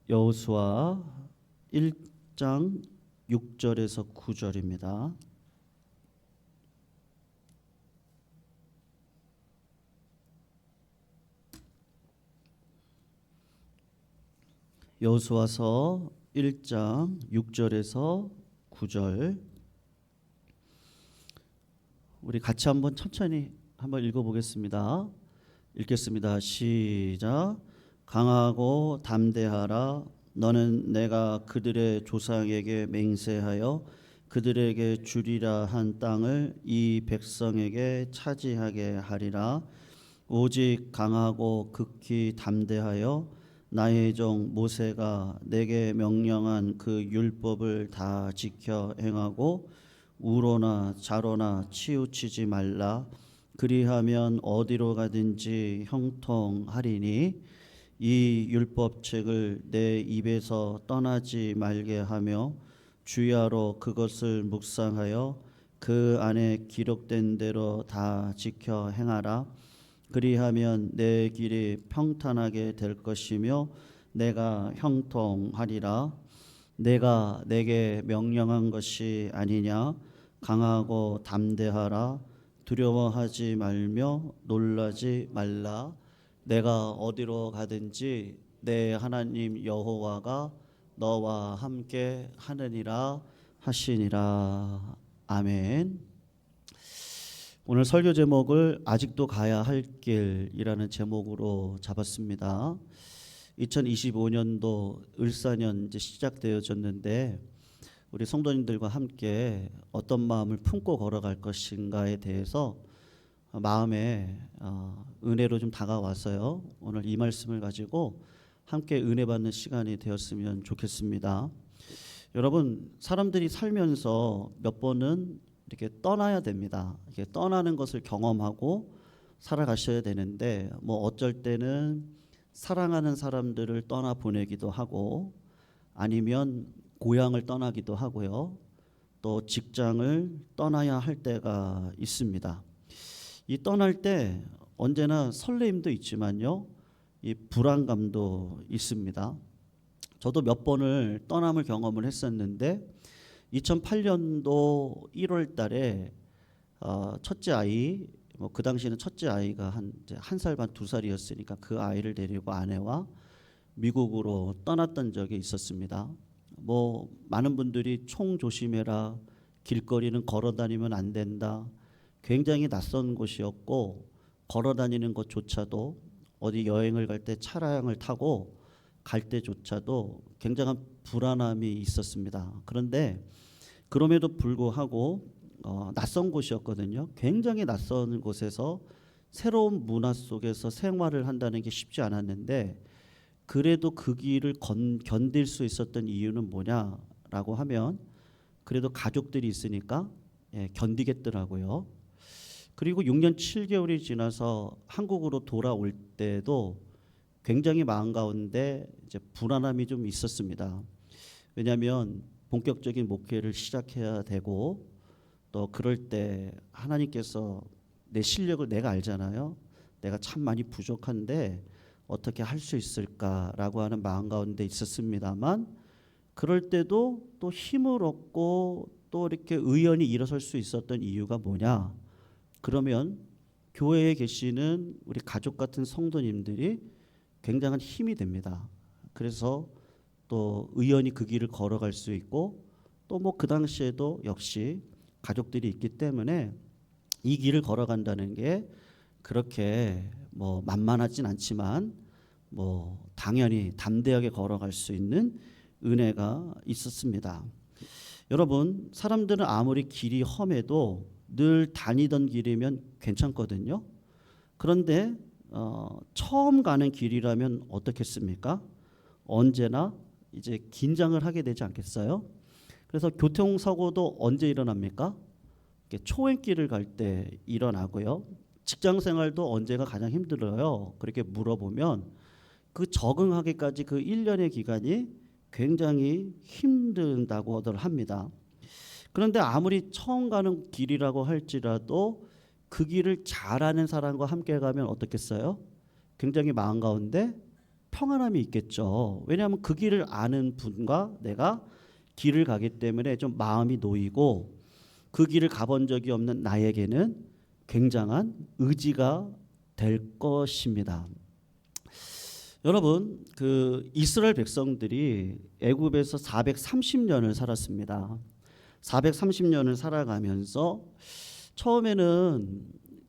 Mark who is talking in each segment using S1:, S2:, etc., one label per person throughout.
S1: 여호수아 1장 6절에서 9절입니다. 여호수아서 1장 6절에서 9절 우리 같이 한번 천천히 한번 읽어보겠습니다. 읽겠습니다. 시작. 강하고 담대하라. 너는 내가 그들의 조상에게 맹세하여 그들에게 주리라 한 땅을 이 백성에게 차지하게 하리라. 오직 강하고 극히 담대하여 나의 종 모세가 내게 명령한 그 율법을 다 지켜 행하고 우로나 좌로나 치우치지 말라. 그리하면 어디로 가든지 형통하리니 이 율법책을 내 입에서 떠나지 말게 하며 주야로 그것을 묵상하여 그 안에 기록된 대로 다 지켜 행하라. 그리하면 내 길이 평탄하게 될 것이며 내가 형통하리라. 내가 내게 명령한 것이 아니냐. 강하고 담대하라. 두려워하지 말며 놀라지 말라. 내가 어디로 가든지 내 하나님 여호와가 너와 함께 하느니라 하시니라. 아멘. 오늘 설교 제목을 아직도 가야 할 길이라는 제목으로 잡았습니다. 2025년도 을사년 이제 시작되어졌는데 우리 성도님들과 함께 어떤 마음을 품고 걸어갈 것인가에 대해서 마음에 은혜로 좀 다가와서요. 오늘 이 말씀을 가지고 함께 은혜 받는 시간이 되었으면 좋겠습니다. 여러분, 사람들이 살면서 몇 번은 이렇게 떠나야 됩니다. 이렇게 떠나는 것을 경험하고 살아가셔야 되는데 뭐 어쩔 때는 사랑하는 사람들을 떠나 보내기도 하고 아니면 고향을 떠나기도 하고요. 또 직장을 떠나야 할 때가 있습니다. 이 떠날 때 언제나 설레임도 있지만요. 이 불안감도 있습니다. 저도 몇 번을 떠남을 경험을 했었는데 2008년도 1월 달에 첫째 아이 그 당시에는 첫째 아이가 한 살 반 2살이었으니까 그 아이를 데리고 아내와 미국으로 떠났던 적이 있었습니다. 뭐 많은 분들이 총 조심해라. 길거리는 걸어 다니면 안 된다. 굉장히 낯선 곳이었고 걸어 다니는 것조차도 어디 여행을 갈 때 차량을 타고 갈 때조차도 굉장한 불안함이 있었습니다. 그런데 그럼에도 불구하고 낯선 곳이었거든요. 굉장히 낯선 곳에서 새로운 문화 속에서 생활을 한다는 게 쉽지 않았는데 그래도 그 길을 견딜 수 있었던 이유는 뭐냐라고 하면 그래도 가족들이 있으니까 견디겠더라고요. 그리고 6년 7개월이 지나서 한국으로 돌아올 때도 굉장히 마음 가운데 이제 불안함이 좀 있었습니다. 왜냐하면 본격적인 목회를 시작해야 되고 또 그럴 때 하나님께서 내 실력을 내가 알잖아요. 내가 참 많이 부족한데 어떻게 할 수 있을까라고 하는 마음 가운데 있었습니다만 그럴 때도 또 힘을 얻고 또 이렇게 의연히 일어설 수 있었던 이유가 뭐냐? 그러면 교회에 계시는 우리 가족 같은 성도님들이 굉장한 힘이 됩니다. 그래서 또 의연히 그 길을 걸어갈 수 있고 또 뭐 그 당시에도 역시 가족들이 있기 때문에 이 길을 걸어간다는 게 그렇게 뭐 만만하진 않지만 뭐 당연히 담대하게 걸어갈 수 있는 은혜가 있었습니다. 여러분, 사람들은 아무리 길이 험해도 늘 다니던 길이면 괜찮거든요. 그런데 처음 가는 길이라면 어떻겠습니까? 언제나 이제 긴장을 하게 되지 않겠어요? 그래서 교통사고도 언제 일어납니까? 초행길을 갈 때 일어나고요. 직장생활도 언제가 가장 힘들어요? 그렇게 물어보면 그 적응하기까지 그 1년의 기간이 굉장히 힘든다고 합니다. 그런데 아무리 처음 가는 길이라고 할지라도 그 길을 잘 아는 사람과 함께 가면 어떻겠어요? 굉장히 마음 가운데 평안함이 있겠죠. 왜냐하면 그 길을 아는 분과 내가 길을 가기 때문에 좀 마음이 놓이고, 그 길을 가본 적이 없는 나에게는 굉장한 의지가 될 것입니다. 여러분, 그 이스라엘 백성들이 애굽에서 430년을 살았습니다. 430년을 살아가면서 처음에는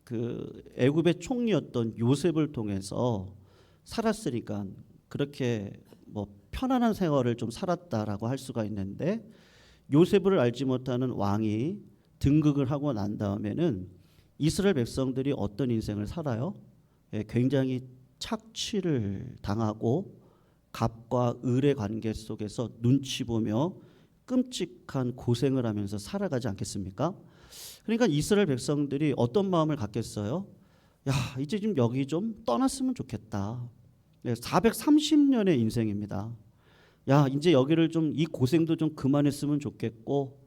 S1: 그 애굽의 총리였던 요셉을 통해서 살았으니까 그렇게 뭐 편안한 생활을 좀 살았다라고 할 수가 있는데, 요셉을 알지 못하는 왕이 등극을 하고 난 다음에는 이스라엘 백성들이 어떤 인생을 살아요? 굉장히 착취를 당하고 갑과 을의 관계 속에서 눈치 보며 끔찍한 고생을 하면서 살아가지 않겠습니까? 그러니까 이스라엘 백성들이 어떤 마음을 갖겠어요? 야, 이제 좀 여기 좀 떠났으면 좋겠다. 430년의 인생입니다. 야, 이제 여기를 좀, 이 고생도 좀 그만했으면 좋겠고,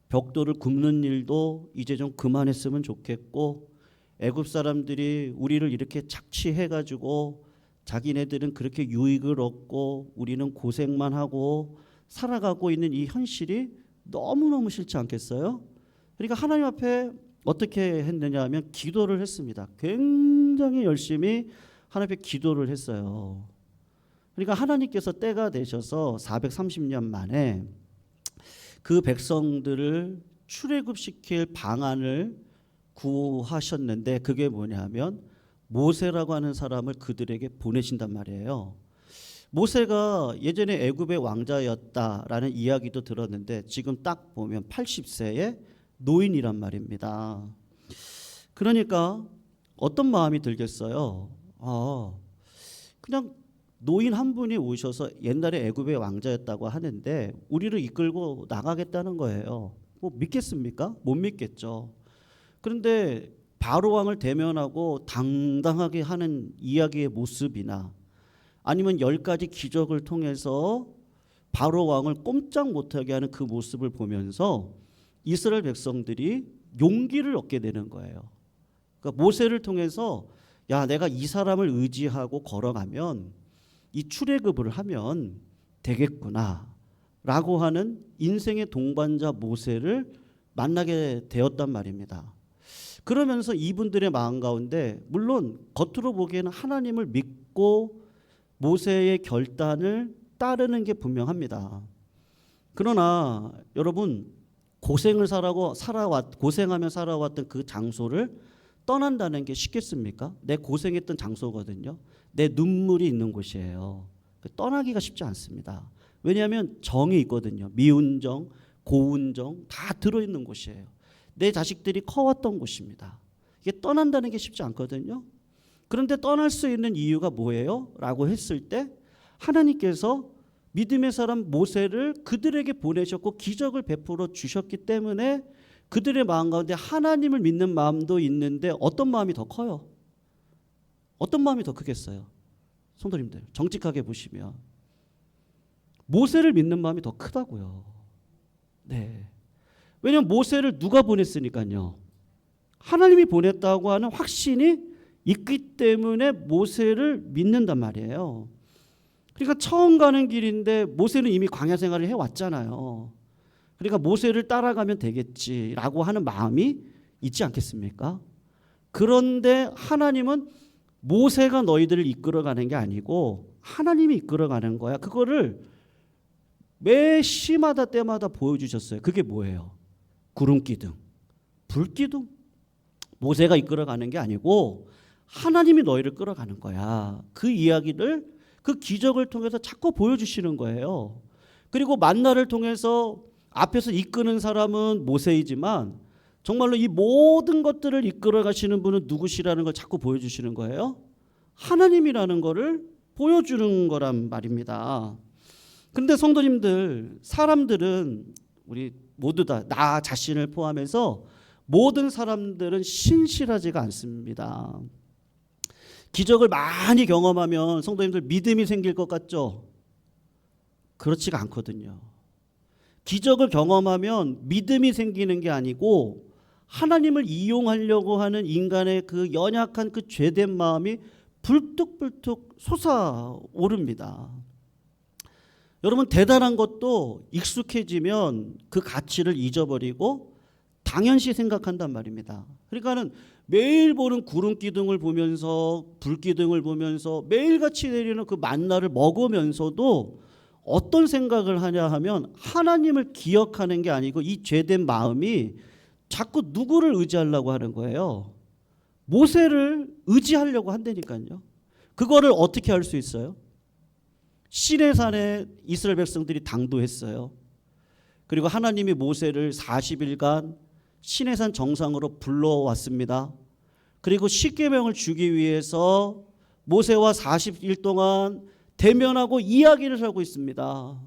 S1: 벽돌을 굽는 일도 이제 좀 그만했으면 좋겠고, 애굽 사람들이 우리를 이렇게 착취해가지고 자기네들은 그렇게 유익을 얻고 우리는 고생만 하고 살아가고 있는 이 현실이 너무너무 싫지 않겠어요? 그러니까 하나님 앞에 어떻게 했느냐 하면 기도를 했습니다. 굉장히 열심히 하나님 앞에 기도를 했어요. 그러니까 하나님께서 때가 되셔서 430년 만에 그 백성들을 출애굽시킬 방안을 구하셨는데, 그게 뭐냐면 모세라고 하는 사람을 그들에게 보내신단 말이에요. 모세가 예전에 애굽의 왕자였다라는 이야기도 들었는데 지금 딱 보면 80세의 노인이란 말입니다. 그러니까 어떤 마음이 들겠어요? 그냥 노인 한 분이 오셔서 옛날에 애굽의 왕자였다고 하는데 우리를 이끌고 나가겠다는 거예요. 뭐 믿겠습니까? 못 믿겠죠. 그런데 바로 왕을 대면하고 당당하게 하는 이야기의 모습이나 아니면 10가지 기적을 통해서 바로 왕을 꼼짝 못하게 하는 그 모습을 보면서 이스라엘 백성들이 용기를 얻게 되는 거예요. 그러니까 모세를 통해서 야, 내가 이 사람을 의지하고 걸어가면 이 출애굽을 하면 되겠구나 라고 하는 인생의 동반자 모세를 만나게 되었단 말입니다. 그러면서 이분들의 마음 가운데 물론 겉으로 보기에는 하나님을 믿고 모세의 결단을 따르는 게 분명합니다. 그러나 여러분, 고생하며 살아왔던 그 장소를 떠난다는 게 쉽겠습니까? 내 고생했던 장소거든요. 내 눈물이 있는 곳이에요. 떠나기가 쉽지 않습니다. 왜냐하면 정이 있거든요. 미운 정, 고운 정 다 들어있는 곳이에요. 내 자식들이 커왔던 곳입니다. 이게 떠난다는 게 쉽지 않거든요. 그런데 떠날 수 있는 이유가 뭐예요? 라고 했을 때 하나님께서 믿음의 사람 모세를 그들에게 보내셨고 기적을 베풀어 주셨기 때문에 그들의 마음 가운데 하나님을 믿는 마음도 있는데 어떤 마음이 더 커요? 어떤 마음이 더 크겠어요? 성도님들 정직하게 보시면 모세를 믿는 마음이 더 크다고요. 네. 왜냐하면 모세를 누가 보냈으니까요. 하나님이 보냈다고 하는 확신이 있기 때문에 모세를 믿는단 말이에요. 그러니까 처음 가는 길인데 모세는 이미 광야 생활을 해왔잖아요. 그러니까 모세를 따라가면 되겠지라고 하는 마음이 있지 않겠습니까? 그런데 하나님은 모세가 너희들을 이끌어가는 게 아니고 하나님이 이끌어가는 거야. 그거를 매 시마다 때마다 보여주셨어요. 그게 뭐예요? 구름기둥, 불기둥. 모세가 이끌어가는 게 아니고 하나님이 너희를 끌어가는 거야. 그 이야기를 그 기적을 통해서 자꾸 보여주시는 거예요. 그리고 만나를 통해서 앞에서 이끄는 사람은 모세이지만 정말로 이 모든 것들을 이끌어 가시는 분은 누구시라는 걸 자꾸 보여주시는 거예요. 하나님이라는 거를 보여주는 거란 말입니다. 그런데 성도님들, 사람들은 우리 모두 다 나 자신을 포함해서 모든 사람들은 신실하지가 않습니다. 기적을 많이 경험하면 성도님들 믿음이 생길 것 같죠? 그렇지가 않거든요. 기적을 경험하면 믿음이 생기는 게 아니고 하나님을 이용하려고 하는 인간의 그 연약한 그 죄된 마음이 불뚝불뚝 솟아오릅니다. 여러분, 대단한 것도 익숙해지면 그 가치를 잊어버리고 당연시 생각한단 말입니다. 그러니까는 매일 보는 구름 기둥을 보면서 불 기둥을 보면서 매일같이 내리는 그 만나를 먹으면서도 어떤 생각을 하냐 하면 하나님을 기억하는 게 아니고 이 죄된 마음이 자꾸 누구를 의지하려고 하는 거예요. 모세를 의지하려고 한다니까요. 그거를 어떻게 할 수 있어요? 시내산에 이스라엘 백성들이 당도했어요. 그리고 하나님이 모세를 40일간 시내산 정상으로 불러왔습니다. 그리고 십계명을 주기 위해서 모세와 40일 동안 대면하고 이야기를 하고 있습니다.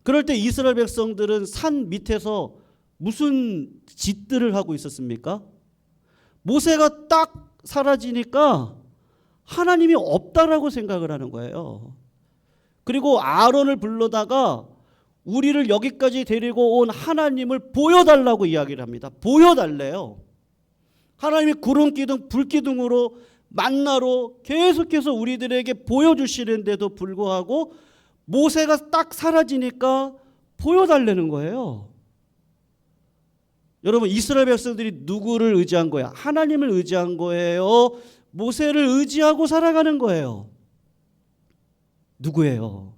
S1: 그럴 때 이스라엘 백성들은 산 밑에서 무슨 짓들을 하고 있었습니까? 모세가 딱 사라지니까 하나님이 없다라고 생각을 하는 거예요. 그리고 아론을 불러다가 우리를 여기까지 데리고 온 하나님을 보여달라고 이야기를 합니다. 보여달래요. 하나님이 구름 기둥, 불 기둥으로 만나로 계속해서 우리들에게 보여주시는데도 불구하고 모세가 딱 사라지니까 보여달라는 거예요. 여러분, 이스라엘 백성들이 누구를 의지한 거야? 하나님을 의지한 거예요? 모세를 의지하고 살아가는 거예요? 누구예요?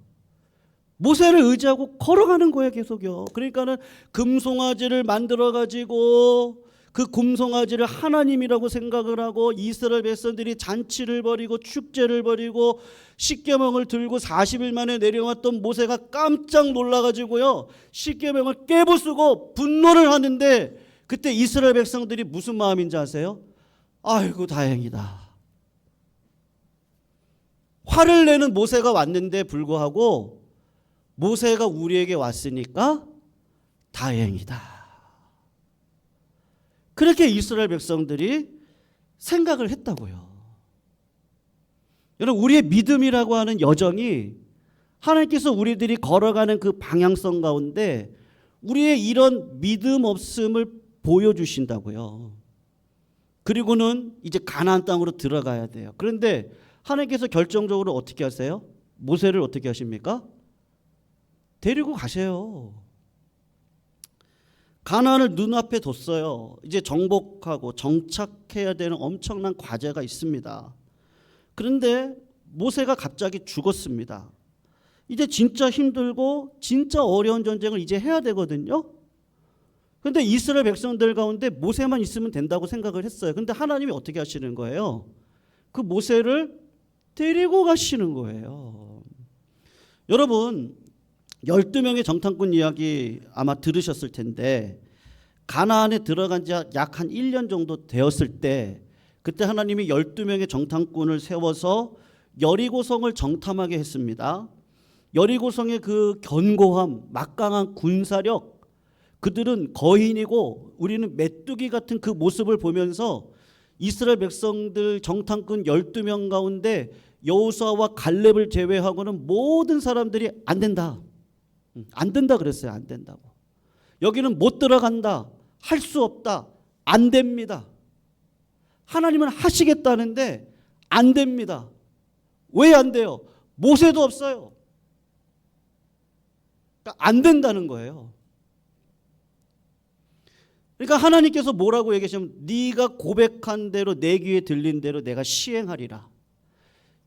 S1: 모세를 의지하고 걸어가는 거예요, 계속요. 그러니까는 금송아지를 만들어 가지고 그 금송아지를 하나님이라고 생각을 하고 이스라엘 백성들이 잔치를 벌이고 축제를 벌이고 십계명을 들고 40일 만에 내려왔던 모세가 깜짝 놀라 가지고요, 십계명을 깨부수고 분노를 하는데 그때 이스라엘 백성들이 무슨 마음인지 아세요? 아이고, 다행이다. 화를 내는 모세가 왔는데 불구하고 모세가 우리에게 왔으니까 다행이다. 그렇게 이스라엘 백성들이 생각을 했다고요. 여러분, 우리의 믿음이라고 하는 여정이 하나님께서 우리들이 걸어가는 그 방향성 가운데 우리의 이런 믿음 없음을 보여주신다고요. 그리고는 이제 가나안 땅으로 들어가야 돼요. 그런데 하나님께서 결정적으로 어떻게 하세요? 모세를 어떻게 하십니까? 데리고 가세요. 가나안을 눈앞에 뒀어요. 이제 정복하고 정착해야 되는 엄청난 과제가 있습니다. 그런데 모세가 갑자기 죽었습니다. 이제 진짜 힘들고 진짜 어려운 전쟁을 이제 해야 되거든요. 그런데 이스라엘 백성들 가운데 모세만 있으면 된다고 생각을 했어요. 그런데 하나님이 어떻게 하시는 거예요? 그 모세를 데리고 가시는 거예요. 여러분, 12명의 정탐꾼 이야기 아마 들으셨을 텐데 가나안에 들어간 지 약 한 1년 정도 되었을 때 그때 하나님이 12명의 정탐꾼을 세워서 여리고성을 정탐하게 했습니다. 여리고성의 그 견고함, 막강한 군사력, 그들은 거인이고 우리는 메뚜기 같은 그 모습을 보면서 이스라엘 백성들 정탐꾼 12명 가운데 여호수아와 갈렙을 제외하고는 모든 사람들이 안 된다. 안 된다 그랬어요. 안 된다고. 여기는 못 들어간다. 할 수 없다. 안 됩니다. 하나님은 하시겠다는데 안 됩니다. 왜 안 돼요? 모세도 없어요. 그러니까 안 된다는 거예요. 그러니까 하나님께서 뭐라고 얘기하시면 네가 고백한 대로 내 귀에 들린 대로 내가 시행하리라.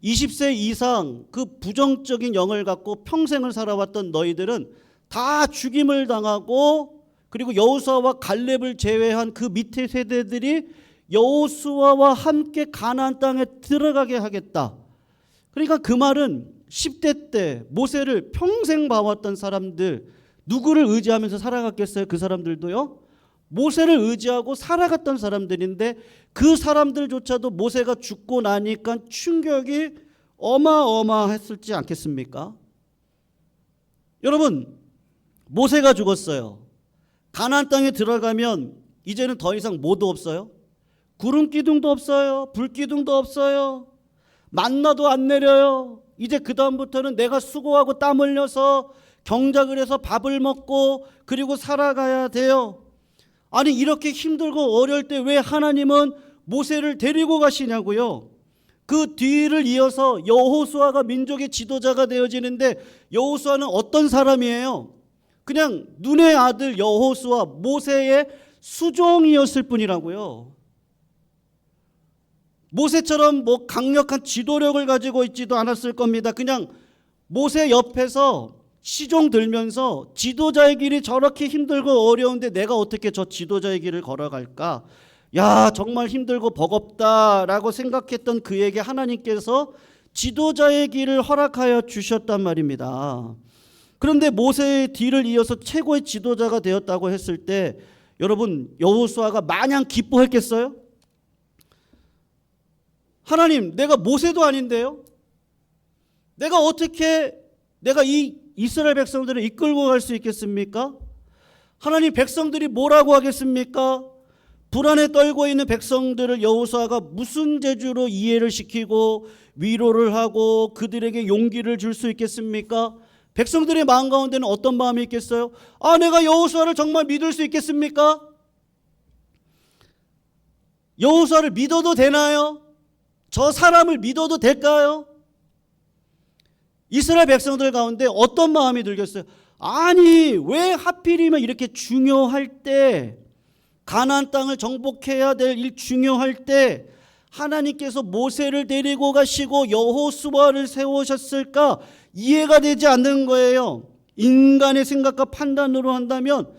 S1: 20세 이상 그 부정적인 영을 갖고 평생을 살아왔던 너희들은 다 죽임을 당하고 그리고 여호수아와 갈렙을 제외한 그 밑에 세대들이 여호수아와 함께 가나안 땅에 들어가게 하겠다. 그러니까 그 말은 10대 때 모세를 평생 봐왔던 사람들 누구를 의지하면서 살아갔겠어요? 그 사람들도요. 모세를 의지하고 살아갔던 사람들인데 그 사람들조차도 모세가 죽고 나니까 충격이 어마어마했을지 않겠습니까? 여러분, 모세가 죽었어요. 가나안 땅에 들어가면 이제는 더 이상 뭐도 없어요? 구름 기둥도 없어요. 불 기둥도 없어요. 만나도 안 내려요. 이제 그 다음부터는 내가 수고하고 땀 흘려서 경작을 해서 밥을 먹고 그리고 살아가야 돼요. 아니, 이렇게 힘들고 어려울 때 왜 하나님은 모세를 데리고 가시냐고요. 그 뒤를 이어서 여호수아가 민족의 지도자가 되어지는데 여호수아는 어떤 사람이에요? 그냥 눈의 아들 여호수아, 모세의 수종이었을 뿐이라고요. 모세처럼 뭐 강력한 지도력을 가지고 있지도 않았을 겁니다. 그냥 모세 옆에서 시종 들면서 지도자의 길이 저렇게 힘들고 어려운데 내가 어떻게 저 지도자의 길을 걸어갈까? 야, 정말 힘들고 버겁다라고 생각했던 그에게 하나님께서 지도자의 길을 허락하여 주셨단 말입니다. 그런데 모세의 뒤를 이어서 최고의 지도자가 되었다고 했을 때 여러분, 여호수아가 마냥 기뻐했겠어요? 하나님, 내가 모세도 아닌데요? 내가 어떻게 내가 이 이스라엘 백성들을 이끌고 갈 수 있겠습니까? 하나님, 백성들이 뭐라고 하겠습니까? 불안에 떨고 있는 백성들을 여호수아가 무슨 재주로 이해를 시키고 위로를 하고 그들에게 용기를 줄 수 있겠습니까? 백성들의 마음 가운데는 어떤 마음이 있겠어요? 아, 내가 여호수아를 정말 믿을 수 있겠습니까? 여호수아를 믿어도 되나요? 저 사람을 믿어도 될까요? 이스라엘 백성들 가운데 어떤 마음이 들겠어요? 아니, 왜 하필이면 이렇게 중요할 때, 가나안 땅을 정복해야 될 일 중요할 때 하나님께서 모세를 데리고 가시고 여호수아를 세우셨을까? 이해가 되지 않는 거예요. 인간의 생각과 판단으로 한다면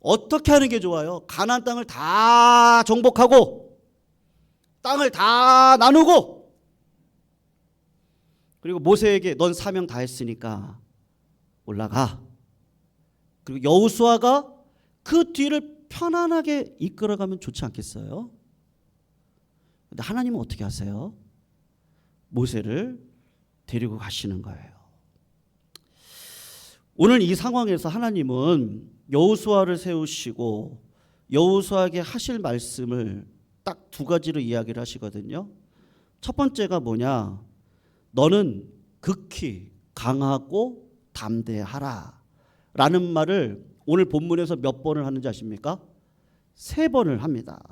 S1: 어떻게 하는 게 좋아요? 가나안 땅을 다 정복하고 땅을 다 나누고, 그리고 모세에게 넌 사명 다 했으니까 올라가. 그리고 여호수아가 그 뒤를 편안하게 이끌어가면 좋지 않겠어요? 근데 하나님은 어떻게 하세요? 모세를 데리고 가시는 거예요. 오늘 이 상황에서 하나님은 여호수아를 세우시고 여호수아에게 하실 말씀을 딱 두 가지로 이야기를 하시거든요. 첫 번째가 뭐냐? 너는 극히 강하고 담대하라 라는 말을 오늘 본문에서 몇 번을 하는지 아십니까? 3번을 합니다.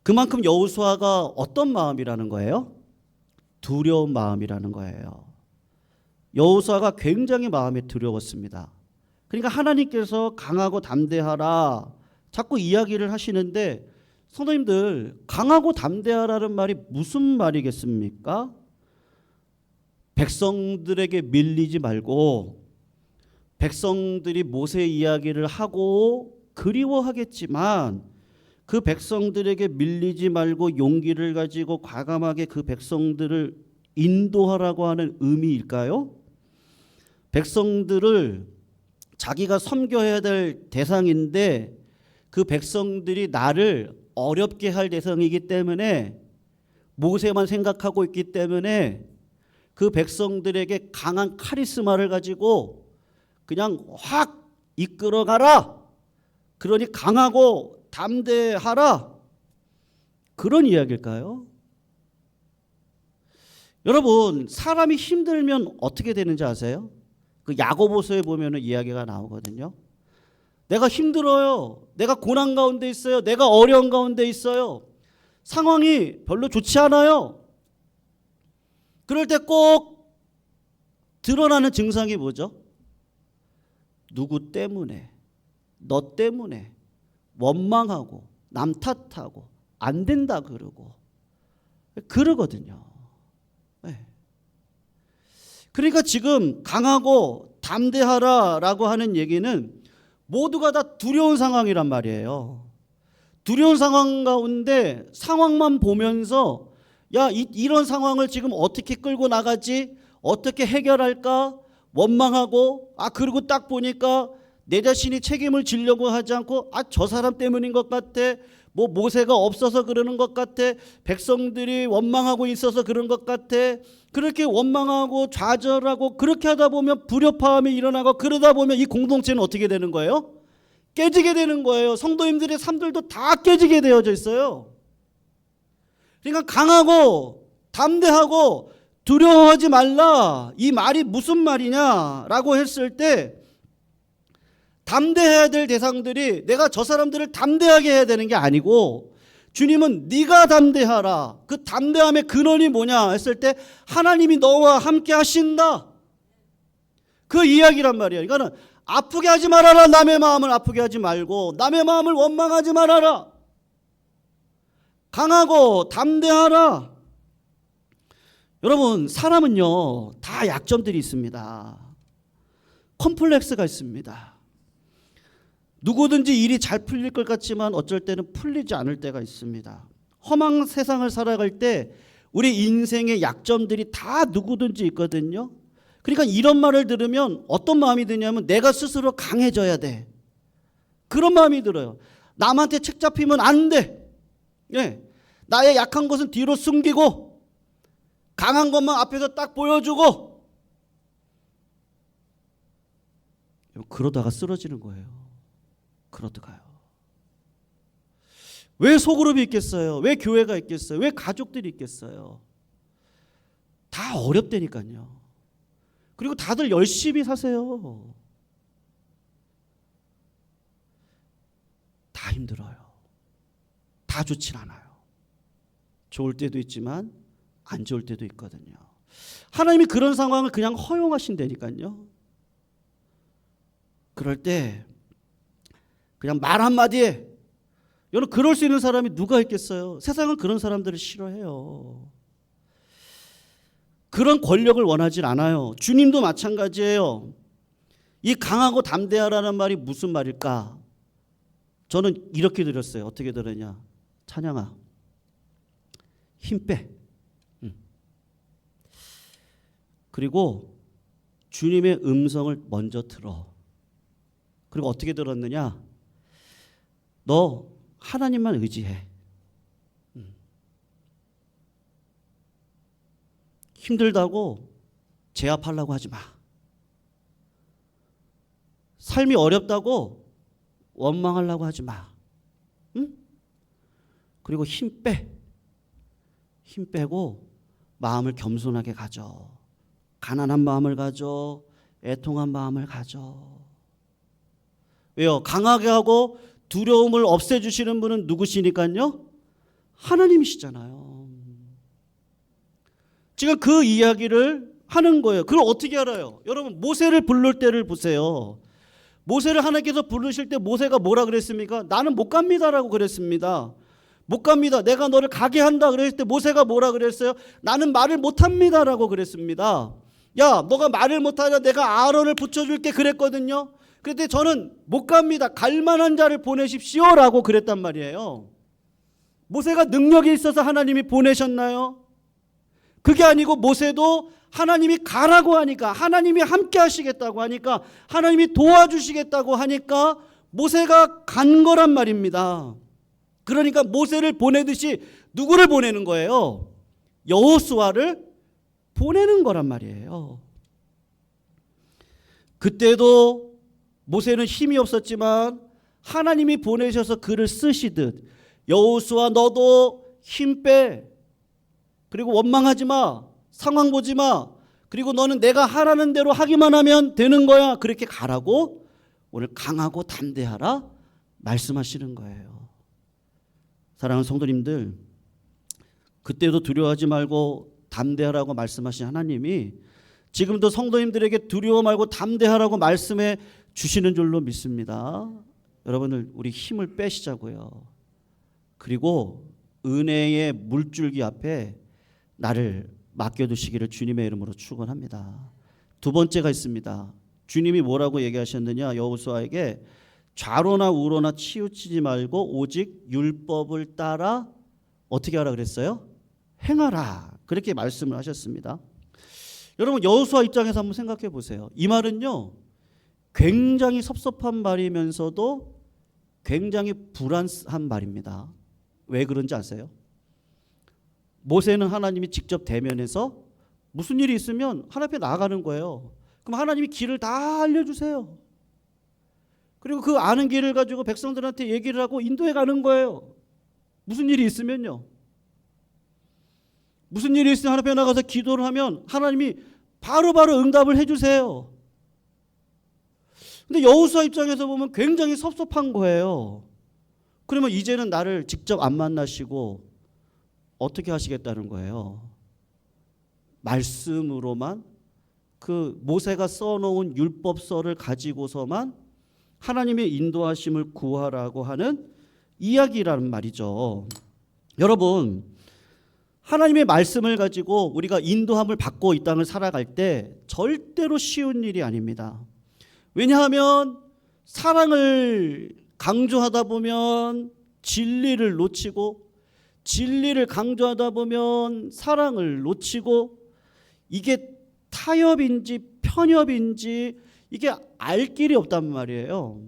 S1: 그만큼 여호수아가 어떤 마음이라는 거예요? 두려운 마음이라는 거예요. 여호수아가 굉장히 마음이 두려웠습니다. 그러니까 하나님께서 강하고 담대하라 자꾸 이야기를 하시는데, 성도님들, 강하고 담대하라는 말이 무슨 말이겠습니까? 백성들에게 밀리지 말고, 백성들이 모세 이야기를 하고 그리워하겠지만 그 백성들에게 밀리지 말고 용기를 가지고 과감하게 그 백성들을 인도하라고 하는 의미일까요? 백성들을 자기가 섬겨야 될 대상인데 그 백성들이 나를 어렵게 할 대상이기 때문에, 모세만 생각하고 있기 때문에 그 백성들에게 강한 카리스마를 가지고 그냥 확 이끌어가라. 그러니 강하고 담대하라. 그런 이야기일까요? 여러분, 사람이 힘들면 어떻게 되는지 아세요? 그 야고보서에 보면 이야기가 나오거든요. 내가 힘들어요. 내가 고난 가운데 있어요. 내가 어려운 가운데 있어요. 상황이 별로 좋지 않아요. 그럴 때 꼭 드러나는 증상이 뭐죠? 누구 때문에, 너 때문에 원망하고 남 탓하고 안 된다 그러고 그러거든요. 네. 그러니까 지금 강하고 담대하라라고 하는 얘기는 모두가 다 두려운 상황이란 말이에요. 두려운 상황 가운데 상황만 보면서 야, 이런 상황을 지금 어떻게 끌고 나가지? 어떻게 해결할까? 원망하고, 그리고 딱 보니까 내 자신이 책임을 지려고 하지 않고 저 사람 때문인 것 같아. 뭐 모세가 없어서 그러는 것 같아. 백성들이 원망하고 있어서 그런 것 같아. 그렇게 원망하고 좌절하고 그렇게 하다 보면 불협화음이 일어나고, 그러다 보면 이 공동체는 어떻게 되는 거예요? 깨지게 되는 거예요. 성도님들의 삶들도 다 깨지게 되어져 있어요. 그러니까 강하고 담대하고 두려워하지 말라, 이 말이 무슨 말이냐라고 했을 때, 담대해야 될 대상들이 내가 저 사람들을 담대하게 해야 되는 게 아니고 주님은 네가 담대하라. 그 담대함의 근원이 뭐냐 했을 때 하나님이 너와 함께 하신다. 그 이야기란 말이에요. 그러니까 아프게 하지 말아라. 남의 마음을 아프게 하지 말고 남의 마음을 원망하지 말아라. 강하고 담대하라. 여러분, 사람은요 다 약점들이 있습니다. 컴플렉스가 있습니다. 누구든지 일이 잘 풀릴 것 같지만 어쩔 때는 풀리지 않을 때가 있습니다. 험한 세상을 살아갈 때 우리 인생의 약점들이 다 누구든지 있거든요. 그러니까 이런 말을 들으면 어떤 마음이 드냐면 내가 스스로 강해져야 돼. 그런 마음이 들어요. 남한테 책 잡히면 안 돼. 예. 나의 약한 것은 뒤로 숨기고 강한 것만 앞에서 딱 보여주고 그러다가 쓰러지는 거예요. 그러다가요. 왜 소그룹이 있겠어요? 왜 교회가 있겠어요? 왜 가족들이 있겠어요? 다 어렵다니까요. 그리고 다들 열심히 사세요. 다 힘들어요. 다 좋진 않아요. 좋을 때도 있지만 안 좋을 때도 있거든요. 하나님이 그런 상황을 그냥 허용하신다니까요. 그럴 때 그냥 말 한마디에 여러분 그럴 수 있는 사람이 누가 있겠어요? 세상은 그런 사람들을 싫어해요. 그런 권력을 원하진 않아요. 주님도 마찬가지예요. 이 강하고 담대하라는 말이 무슨 말일까? 저는 이렇게 들었어요. 어떻게 들었냐? 찬양아, 힘 빼. 그리고 주님의 음성을 먼저 들어. 그리고 어떻게 들었느냐? 너 하나님만 의지해. 힘들다고 제압하려고 하지 마. 삶이 어렵다고 원망하려고 하지 마. 응? 그리고 힘 빼. 힘 빼고 마음을 겸손하게 가져. 가난한 마음을 가져. 애통한 마음을 가져. 왜요? 강하게 하고 두려움을 없애주시는 분은 누구시니까요? 하나님이시잖아요. 지금 그 이야기를 하는 거예요. 그걸 어떻게 알아요? 여러분 모세를 부를 때를 보세요. 모세를 하나님께서 부르실 때 모세가 뭐라 그랬습니까? 나는 못 갑니다라고 그랬습니다. 못 갑니다. 내가 너를 가게 한다 그랬을 때 모세가 뭐라 그랬어요? 나는 말을 못합니다라고 그랬습니다. 야, 너가 말을 못하냐? 내가 아론을 붙여줄게 그랬거든요. 그런데 저는 못 갑니다. 갈 만한 자를 보내십시오라고 그랬단 말이에요. 모세가 능력이 있어서 하나님이 보내셨나요? 그게 아니고 모세도 하나님이 가라고 하니까, 하나님이 함께 하시겠다고 하니까, 하나님이 도와주시겠다고 하니까 모세가 간 거란 말입니다. 그러니까 모세를 보내듯이 누구를 보내는 거예요? 여호수아를 보내는 거란 말이에요. 그때도 모세는 힘이 없었지만 하나님이 보내셔서 그를 쓰시듯 여호수아 너도 힘 빼. 그리고 원망하지 마. 상황 보지 마. 그리고 너는 내가 하라는 대로 하기만 하면 되는 거야. 그렇게 가라고 오늘 강하고 담대하라 말씀하시는 거예요. 사랑하는 성도님들, 그때도 두려워하지 말고 담대하라고 말씀하신 하나님이 지금도 성도님들에게 두려워 말고 담대하라고 말씀해 주시는 줄로 믿습니다. 여러분들 우리 힘을 빼시자고요. 그리고 은혜의 물줄기 앞에 나를 맡겨두시기를 주님의 이름으로 축원합니다. 두 번째가 있습니다. 주님이 뭐라고 얘기하셨느냐? 여호수아에게 좌로나 우로나 치우치지 말고 오직 율법을 따라 어떻게 하라 그랬어요? 행하라. 그렇게 말씀을 하셨습니다. 여러분 여호수아 입장에서 한번 생각해 보세요. 이 말은요 굉장히 섭섭한 말이면서도 굉장히 불안한 말입니다. 왜 그런지 아세요? 모세는 하나님이 직접 대면해서 무슨 일이 있으면 하나님 앞에 나아가는 거예요. 그럼 하나님이 길을 다 알려주세요. 그리고 그 아는 길을 가지고 백성들한테 얘기를 하고 인도해 가는 거예요. 무슨 일이 있으면요. 무슨 일이 있으면 하나님 앞에 나가서 기도를 하면 하나님이 바로바로 응답을 해주세요. 근데 여호수아 입장에서 보면 굉장히 섭섭한 거예요. 그러면 이제는 나를 직접 안 만나시고 어떻게 하시겠다는 거예요? 말씀으로만, 그 모세가 써놓은 율법서를 가지고서만 하나님의 인도하심을 구하라고 하는 이야기라는 말이죠. 여러분, 하나님의 말씀을 가지고 우리가 인도함을 받고 이 땅을 살아갈 때 절대로 쉬운 일이 아닙니다. 왜냐하면 사랑을 강조하다 보면 진리를 놓치고, 진리를 강조하다 보면 사랑을 놓치고, 이게 타협인지 편협인지 이게 알 길이 없단 말이에요.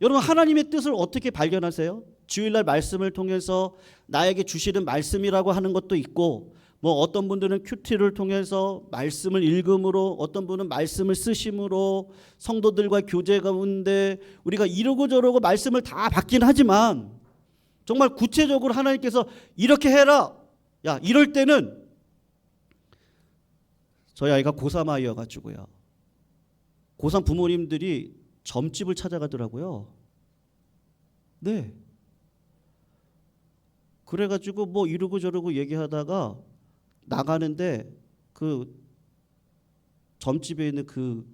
S1: 여러분, 하나님의 뜻을 어떻게 발견하세요? 주일날 말씀을 통해서 나에게 주시는 말씀이라고 하는 것도 있고, 뭐 어떤 분들은 큐티를 통해서 말씀을 읽음으로, 어떤 분은 말씀을 쓰심으로, 성도들과 교제 가운데 우리가 이러고 저러고 말씀을 다 받긴 하지만 정말 구체적으로 하나님께서 이렇게 해라, 야, 이럴 때는, 저희 아이가 고3 아이여가지고요, 고3 부모님들이 점집을 찾아가더라고요. 네. 그래가지고 뭐 이러고 저러고 얘기하다가 나가는데 그 점집에 있는 그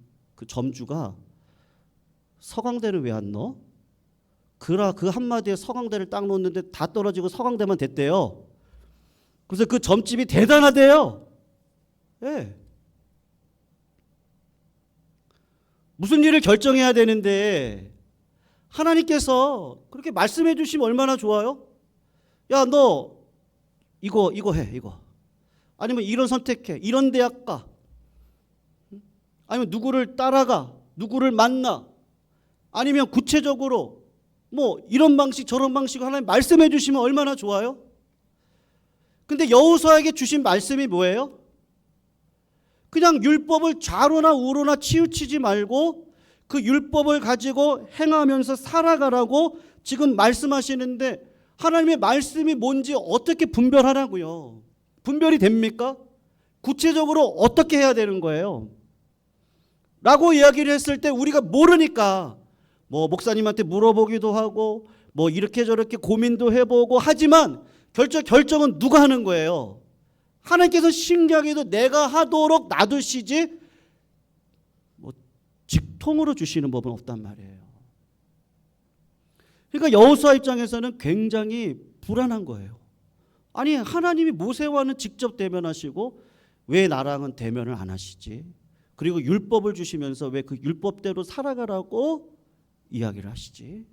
S1: 점주가 서강대를 왜 안 넣어? 그 한마디에 서강대를 딱 놓는데 다 떨어지고 서강대만 됐대요. 그래서 그 점집이 대단하대요. 네. 무슨 일을 결정해야 되는데 하나님께서 그렇게 말씀해 주시면 얼마나 좋아요? 야, 너 이거 해, 이거. 아니면 이런 선택해, 이런 대학 가. 아니면 누구를 따라가, 누구를 만나. 아니면 구체적으로 뭐 이런 방식 저런 방식으로 하나님 말씀해 주시면 얼마나 좋아요? 근데 여호수아에게 주신 말씀이 뭐예요? 그냥 율법을 좌로나 우로나 치우치지 말고 그 율법을 가지고 행하면서 살아가라고 지금 말씀하시는데, 하나님의 말씀이 뭔지 어떻게 분별하라고요? 분별이 됩니까? 구체적으로 어떻게 해야 되는 거예요? 라고 이야기를 했을 때 우리가 모르니까 뭐 목사님한테 물어보기도 하고 뭐 이렇게 저렇게 고민도 해보고 하지만 결정은 누가 하는 거예요? 하나님께서 신기하게도 내가 하도록 놔두시지 뭐 직통으로 주시는 법은 없단 말이에요. 그러니까 여호수아 입장에서는 굉장히 불안한 거예요. 아니, 하나님이 모세와는 직접 대면하시고 왜 나랑은 대면을 안 하시지? 그리고 율법을 주시면서 왜 그 율법대로 살아가라고 이야기를 하시지?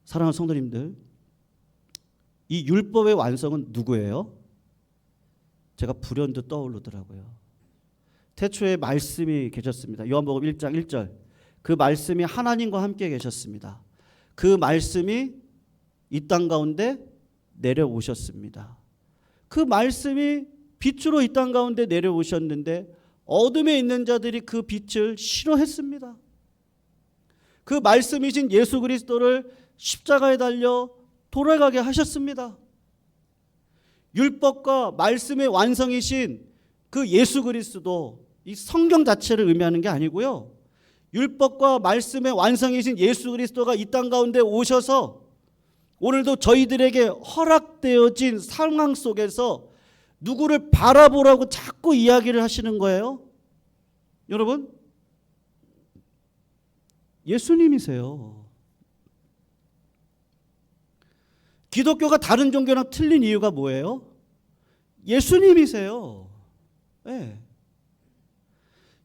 S1: 사랑하는 성도님들, 이 율법의 완성은 누구예요? 제가 불현듯 떠오르더라고요. 태초에 말씀이 계셨습니다. 요한복음 1장 1절. 그 말씀이 하나님과 함께 계셨습니다. 그 말씀이 이 땅 가운데 내려오셨습니다. 그 말씀이 빛으로 이 땅 가운데 내려오셨는데 어둠에 있는 자들이 그 빛을 싫어했습니다. 그 말씀이신 예수 그리스도를 십자가에 달려 돌아가게 하셨습니다. 율법과 말씀의 완성이신 그 예수 그리스도, 이 성경 자체를 의미하는 게 아니고요, 율법과 말씀의 완성이신 예수 그리스도가 이 땅 가운데 오셔서 오늘도 저희들에게 허락되어진 상황 속에서 누구를 바라보라고 자꾸 이야기를 하시는 거예요? 여러분, 예수님이세요. 기독교가 다른 종교랑 틀린 이유가 뭐예요? 예수님이세요. 네.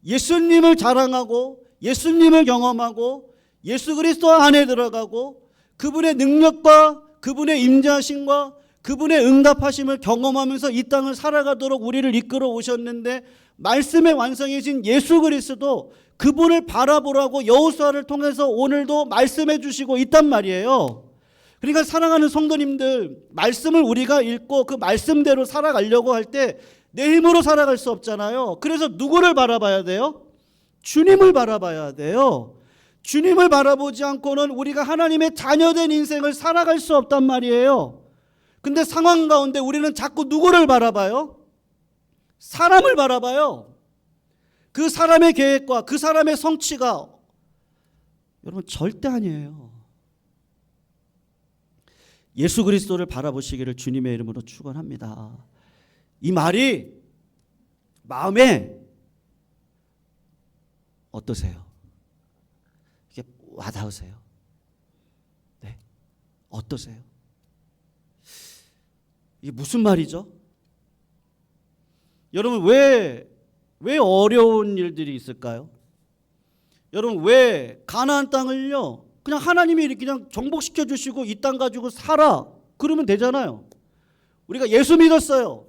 S1: 예수님을 자랑하고 예수님을 경험하고 예수 그리스도 안에 들어가고 그분의 능력과 그분의 임재하심과 그분의 응답하심을 경험하면서 이 땅을 살아가도록 우리를 이끌어 오셨는데, 말씀의 완성이신 예수 그리스도 그분을 바라보라고 여호수아를 통해서 오늘도 말씀해 주시고 있단 말이에요. 그러니까 사랑하는 성도님들, 말씀을 우리가 읽고 그 말씀대로 살아가려고 할 때 내 힘으로 살아갈 수 없잖아요. 그래서 누구를 바라봐야 돼요? 주님을 바라봐야 돼요. 주님을 바라보지 않고는 우리가 하나님의 자녀된 인생을 살아갈 수 없단 말이에요. 근데 상황 가운데 우리는 자꾸 누구를 바라봐요? 사람을 바라봐요. 그 사람의 계획과 그 사람의 성취가 여러분 절대 아니에요. 예수 그리스도를 바라보시기를 주님의 이름으로 축원합니다. 이 말이 마음에 어떠세요? 이게 와닿으세요? 네, 어떠세요? 이게 무슨 말이죠? 여러분 왜 어려운 일들이 있을까요? 여러분 왜 가나안 땅을요 그냥 하나님이 이렇게 그냥 정복시켜 주시고 이 땅 가지고 살아 그러면 되잖아요. 우리가 예수 믿었어요.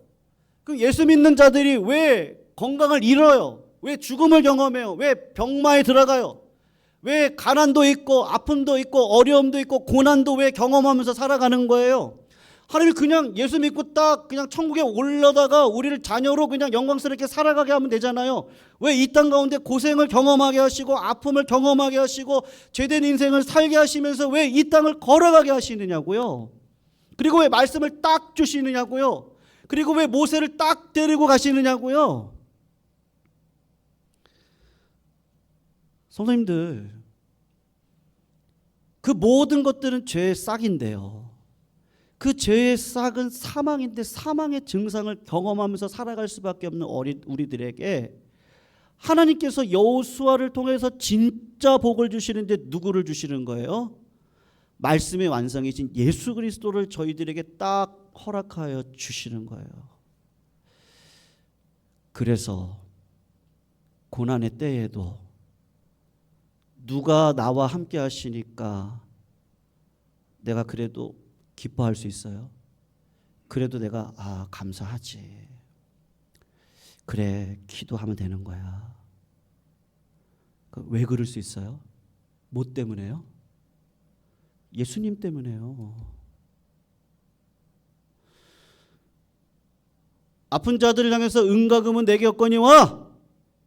S1: 그 예수 믿는 자들이 왜 건강을 잃어요? 왜 죽음을 경험해요? 왜 병마에 들어가요? 왜 가난도 있고 아픔도 있고 어려움도 있고 고난도 왜 경험하면서 살아가는 거예요? 하나님이 그냥 예수 믿고 딱 그냥 천국에 올라다가 우리를 자녀로 그냥 영광스럽게 살아가게 하면 되잖아요. 왜 이 땅 가운데 고생을 경험하게 하시고 아픔을 경험하게 하시고 죄된 인생을 살게 하시면서 왜 이 땅을 걸어가게 하시느냐고요. 그리고 왜 말씀을 딱 주시느냐고요. 그리고 왜 모세를 딱 데리고 가시느냐고요. 성도님들, 그 모든 것들은 죄의 싹인데요. 그 죄의 싹은 사망인데 사망의 증상을 경험하면서 살아갈 수밖에 없는 우리들에게 하나님께서 여호수아를 통해서 진짜 복을 주시는데 누구를 주시는 거예요? 말씀의 완성이신 예수 그리스도를 저희들에게 딱 허락하여 주시는 거예요. 그래서 고난의 때에도 누가 나와 함께 하시니까 내가 그래도 기뻐할 수 있어요. 그래도 내가 감사하지. 그래 기도하면 되는 거야. 왜 그럴 수 있어요? 뭐 때문에요? 예수님 때문에요. 아픈 자들을 향해서 은과 금은 내게 없거니와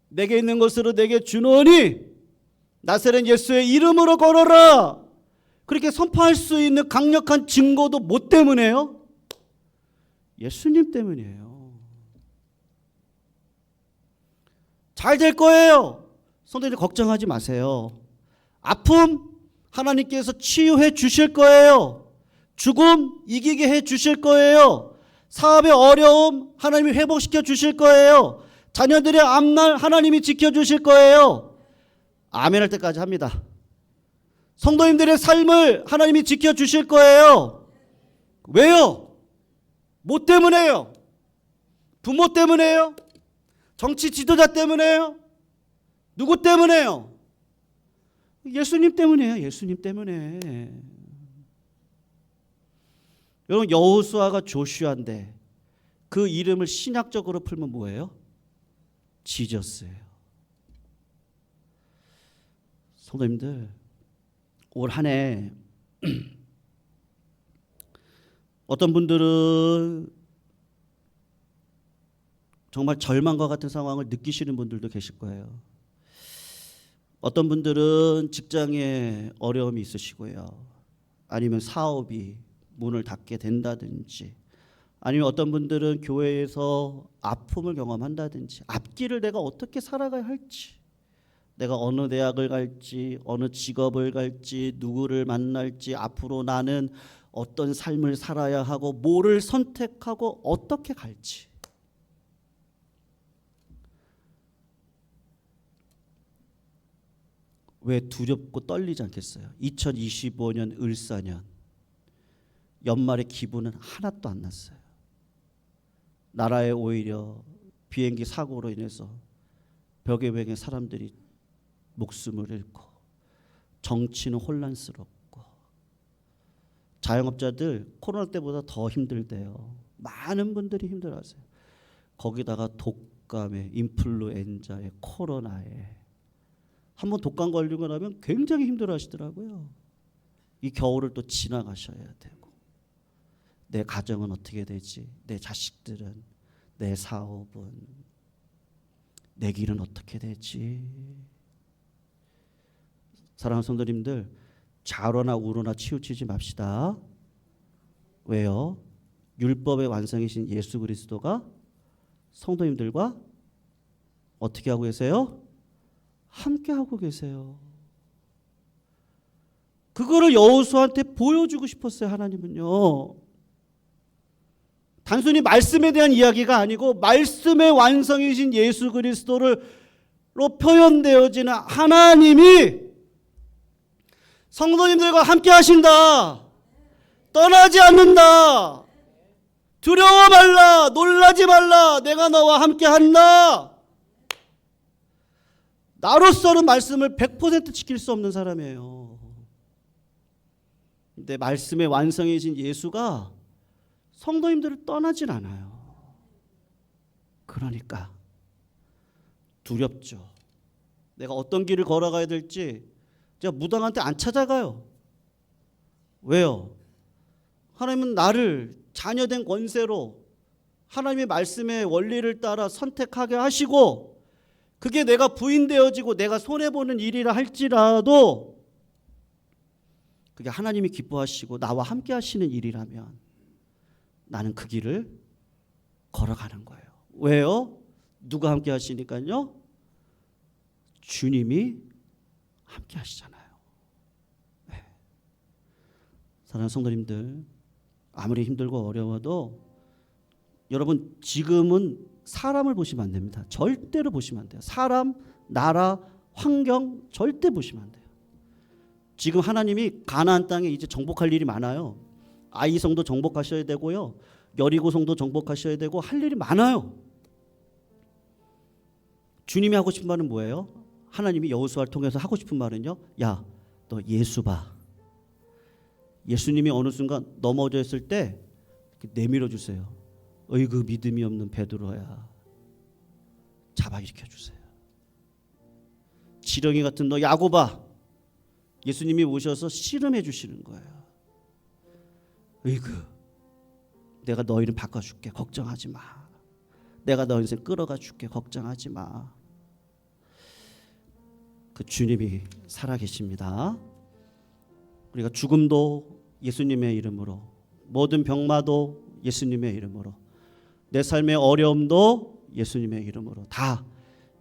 S1: 내게 있는 것으로 내게 주노니 나사렛 예수의 이름으로 걸어라. 그렇게 선포할 수 있는 강력한 증거도 뭐 때문에요? 예수님 때문이에요. 잘 될 거예요. 성도님 걱정하지 마세요. 아픔 하나님께서 치유해 주실 거예요. 죽음 이기게 해 주실 거예요. 사업의 어려움 하나님이 회복시켜 주실 거예요. 자녀들의 앞날 하나님이 지켜주실 거예요. 아멘 할 때까지 합니다. 성도님들의 삶을 하나님이 지켜주실 거예요. 왜요? 뭐 때문에요? 부모 때문에요? 정치 지도자 때문에요? 누구 때문에요? 예수님 때문이에요. 예수님 때문에. 여러분 여호수아가 조슈아인데 그 이름을 신약적으로 풀면 뭐예요? 지저스예요. 성도님들 올 한 해 어떤 분들은 정말 절망과 같은 상황을 느끼시는 분들도 계실 거예요. 어떤 분들은 직장에 어려움이 있으시고요. 아니면 사업이 문을 닫게 된다든지 아니면 어떤 분들은 교회에서 아픔을 경험한다든지 앞길을 내가 어떻게 살아가야 할지 내가 어느 대학을 갈지 어느 직업을 갈지 누구를 만날지 앞으로 나는 어떤 삶을 살아야 하고 뭐를 선택하고 어떻게 갈지 왜 두렵고 떨리지 않겠어요? 2025년 을사년 연말의 기분은 하나도 안 났어요. 나라에 오히려 비행기 사고로 인해서 벽에 맹해 사람들이 목숨을 잃고 정치는 혼란스럽고 자영업자들 코로나 때보다 더 힘들대요. 많은 분들이 힘들어하세요. 거기다가 독감에 인플루엔자에 코로나에 한번 독감 걸리고 나면 굉장히 힘들어하시더라고요. 이 겨울을 또 지나가셔야 되고 내 가정은 어떻게 되지? 내 자식들은 내 사업은 내 길은 어떻게 되지? 사랑하는 성도님들 좌로나 우로나 치우치지 맙시다. 왜요? 율법의 완성이신 예수 그리스도가 성도님들과 어떻게 하고 계세요? 함께 하고 계세요. 그거를 여호수아한테 보여주고 싶었어요. 하나님은요. 단순히 말씀에 대한 이야기가 아니고 말씀의 완성이신 예수 그리스도로 표현되어지는 하나님이 성도님들과 함께 하신다. 떠나지 않는다. 두려워 말라. 놀라지 말라. 내가 너와 함께 한다. 나로서는 말씀을 100% 지킬 수 없는 사람이에요. 근데 말씀의 완성이신 예수가 성도님들을 떠나질 않아요. 그러니까 두렵죠. 내가 어떤 길을 걸어가야 될지 제가 무당한테 안 찾아가요. 왜요? 하나님은 나를 자녀된 권세로 하나님의 말씀의 원리를 따라 선택하게 하시고 그게 내가 부인되어지고 내가 손해보는 일이라 할지라도 그게 하나님이 기뻐하시고 나와 함께 하시는 일이라면 나는 그 길을 걸어가는 거예요. 왜요? 누가 함께 하시니까요? 주님이 함께 하시잖아요. 네. 사랑하는 성도님들, 아무리 힘들고 어려워도 여러분 지금은 사람을 보시면 안 됩니다. 절대로 보시면 안 돼요. 사람, 나라, 환경 절대 보시면 안 돼요. 지금 하나님이 가나안 땅에 이제 정복할 일이 많아요. 아이성도 정복하셔야 되고요. 여리고성도 정복하셔야 되고 할 일이 많아요. 주님이 하고 싶은 말은 뭐예요? 하나님이 여호수아를 통해서 하고 싶은 말은요. 야, 너 예수 봐. 예수님이 어느 순간 넘어져 있을 때 내밀어 주세요. 어이구 믿음이 없는 베드로야. 잡아 일으켜 주세요. 지렁이 같은 너 야고봐. 예수님이 오셔서 씨름해 주시는 거예요. 어이구 내가 너희를 바꿔줄게. 걱정하지 마. 내가 너 인생 끌어가 줄게. 걱정하지 마. 그 주님이 살아계십니다. 우리가 죽음도 예수님의 이름으로, 모든 병마도 예수님의 이름으로, 내 삶의 어려움도 예수님의 이름으로 다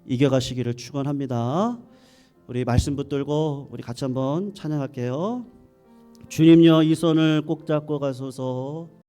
S1: 이겨가시기를 축원합니다. 우리 말씀 붙들고 우리 같이 한번 찬양할게요. 주님여 이 손을 꼭 잡고 가소서.